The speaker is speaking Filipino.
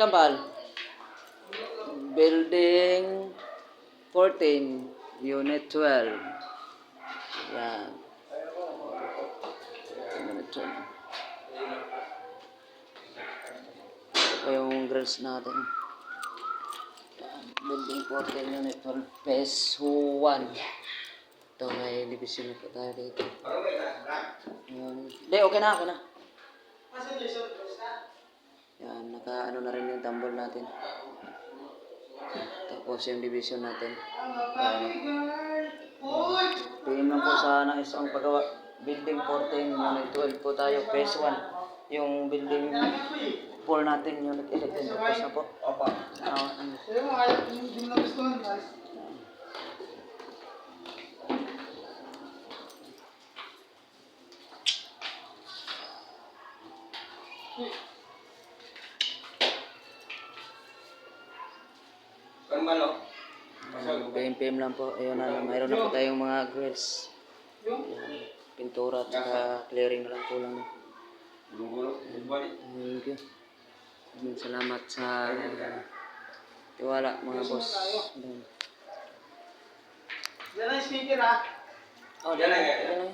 Kambal. Building 14, Unit 12. Yan. Unit 12. Ito yung grills natin. Building 14, Unit 12, Phase 1. Ito, may division na po tayo dito. Hindi, okay na, okay na. Yan, naka-ano na rin yung tambol natin. Tapos yung division natin. Tingin lang po sa nais ang paggawa. Building 14, Unit 12 po tayo, Phase 1. Yung building 4 natin, Unit 11, tapos na po. PM lang po. Ayun na, mayroon na po tayong mga grills. Pintura at saka clearing na lang po lang. Thank you. Salamat sa tiwala mga boss. Yan ang speaker ha. Oh, yan lang.